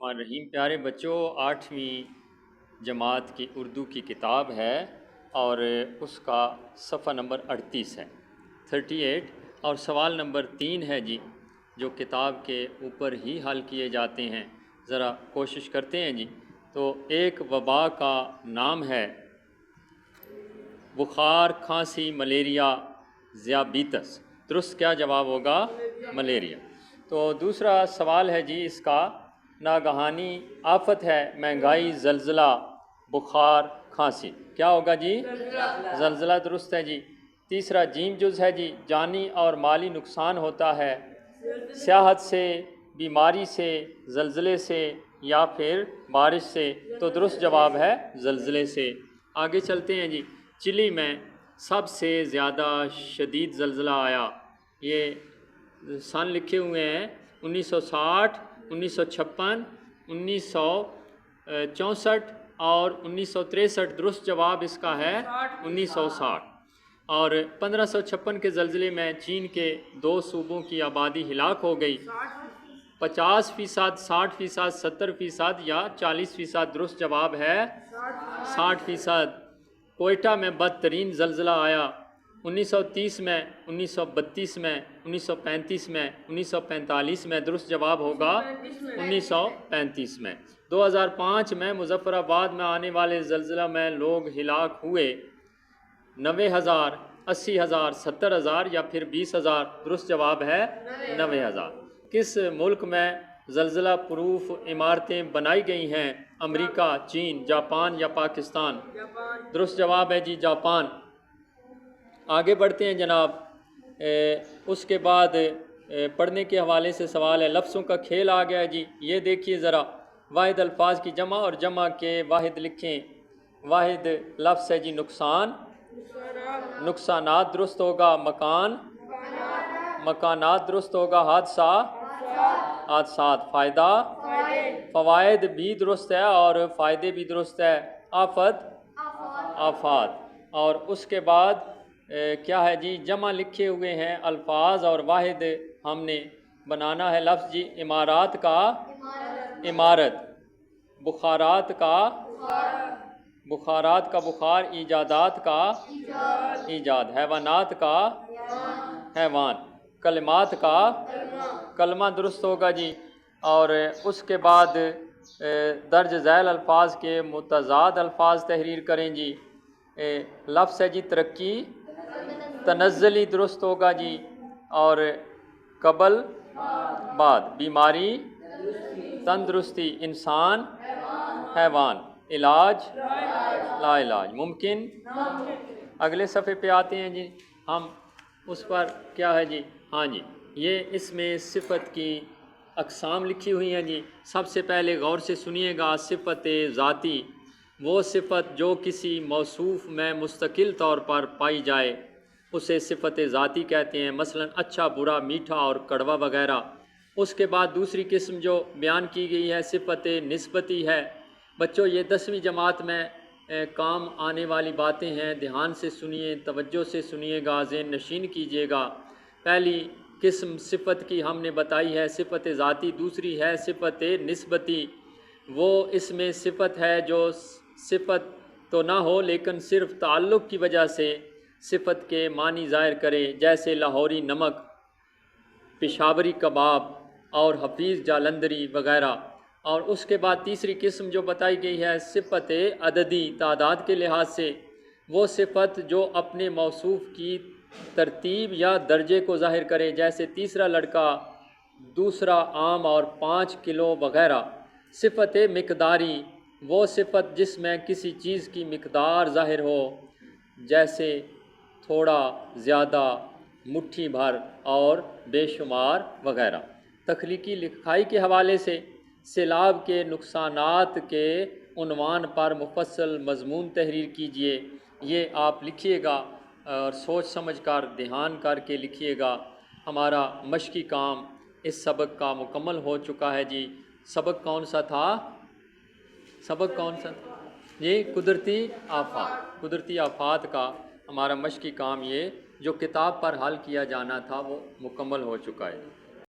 الرحمن الرحیم۔ پیارے بچوں، 8ویں جماعت کی اردو کی کتاب ہے اور اس کا صفحہ نمبر 38 ہے، 38، اور سوال نمبر 3 ہے جی، جو کتاب کے اوپر ہی حل کیے جاتے ہیں۔ ذرا کوشش کرتے ہیں جی۔ تو ایک وبا کا نام ہے بخار، کھانسی، ملیریا، ذیابیطس۔ درست کیا جواب ہوگا؟ ملیریا۔ تو دوسرا سوال ہے جی اس کا، ناگہانی آفت ہے، مہنگائی، زلزلہ، بخار، کھانسی۔ کیا ہوگا جی؟ زلزلہ درست ہے جی۔ تیسرا جیم جز ہے جی، جانی اور مالی نقصان ہوتا ہے سیاحت سے، بیماری سے، زلزلے سے یا پھر بارش سے۔ تو درست جواب ہے زلزلے سے۔ آگے چلتے ہیں جی۔ چلی میں سب سے زیادہ شدید زلزلہ آیا، یہ سن لکھے ہوئے ہیں 1960، 1956، 1964 اور 1963۔ درست جواب اس کا ہے 1960۔ اور 1556 کے زلزلے میں چین کے 2 صوبوں کی آبادی ہلاک ہو گئی۔ 50%، 60%، 70% یا 40%؟ درست جواب ہے 60%۔ کوئٹہ میں بدترین زلزلہ آیا 1930 میں، 1932 میں، 1935 میں، 1945 میں۔ درست جواب ہوگا 1935 میں۔ 2005 میں مظفر آباد میں آنے والے زلزلہ میں لوگ ہلاک ہوئے 90,000، 80,000، 70,000 یا پھر 20,000؟ درست جواب ہے 90,000۔ کس ملک میں زلزلہ پروف عمارتیں بنائی گئی ہیں؟ امریکہ، چین، جاپان یا پاکستان؟ درست جواب ہے جی جاپان۔ آگے بڑھتے ہیں جناب۔ اس کے بعد پڑھنے کے حوالے سے سوال ہے، لفظوں کا کھیل آ گیا ہے جی۔ یہ دیکھیے ذرا، واحد الفاظ کی جمع اور جمع کے واحد لکھیں۔ واحد لفظ ہے جی نقصان، نقصانات درست ہوگا۔ مکان، مکانات درست ہوگا۔ حادثہ، حادثات۔ فائدہ، فوائد بھی درست ہے اور فائدے بھی درست ہے۔ آفت، آفات۔ اور اس کے بعد کیا ہے جی؟ جمع لکھے ہوئے ہیں الفاظ اور واحد ہم نے بنانا ہے لفظ جی۔ عمارات کا عمارت، بخارات کا بخارات کا بخار، ایجادات کا ایجاد، حیوانات کا حیوان، کلمات کا کلمہ درست ہوگا جی۔ اور اس کے بعد درج ذیل الفاظ کے متضاد الفاظ تحریر کریں جی۔ لفظ ہے جی ترقی، تنزلی درست ہوگا جی۔ اور قبل، بعد۔ بیماری، تندرستی۔ انسان، حیوان۔ علاج، لا علاج۔ ممکن۔ اگلے صفحے پہ آتے ہیں جی ہم، اس پر کیا ہے جی؟ ہاں جی، یہ اس میں صفت کی اقسام لکھی ہوئی ہیں جی۔ سب سے پہلے غور سے سنیے گا۔ صفت ذاتی، وہ صفت جو کسی موصوف میں مستقل طور پر پائی جائے اسے صفت ذاتی کہتے ہیں، مثلا اچھا، برا، میٹھا اور کڑوا وغیرہ۔ اس کے بعد دوسری قسم جو بیان کی گئی ہے صفت نسبتی ہے۔ بچوں یہ 10ویں جماعت میں کام آنے والی باتیں ہیں، دھیان سے سنیے، توجہ سے سنیے گا، ذہن نشین کیجیے گا۔ پہلی قسم صفت کی ہم نے بتائی ہے صفت ذاتی، دوسری ہے صفت نسبتی۔ وہ اس میں صفت ہے جو صفت تو نہ ہو لیکن صرف تعلق کی وجہ سے صفت کے معنی ظاہر کرے، جیسے لاہوری نمک، پشاوری کباب اور حفیظ جالندھری وغیرہ۔ اور اس کے بعد تیسری قسم جو بتائی گئی ہے صفت عددی، تعداد کے لحاظ سے۔ وہ صفت جو اپنے موصوف کی ترتیب یا درجے کو ظاہر کرے، جیسے تیسرا لڑکا، دوسرا آم اور 5 کلو وغیرہ۔ صفت مقداری، وہ صفت جس میں کسی چیز کی مقدار ظاہر ہو، جیسے تھوڑا، زیادہ، مٹھی بھر اور بے شمار وغیرہ۔ تخلیقی لکھائی کے حوالے سے سیلاب کے نقصانات کے عنوان پر مفصل مضمون تحریر کیجیے۔ یہ آپ لکھیے گا اور سوچ سمجھ کر دھیان کر کے لکھیے گا۔ ہمارا مشقی کام اس سبق کا مکمل ہو چکا ہے جی۔ سبق کون سا تھا؟ سبق کون سا تھا؟ یہ قدرتی آفات۔ قدرتی آفات کا ہمارا مشقی کام یہ جو کتاب پر حل کیا جانا تھا وہ مکمل ہو چکا ہے۔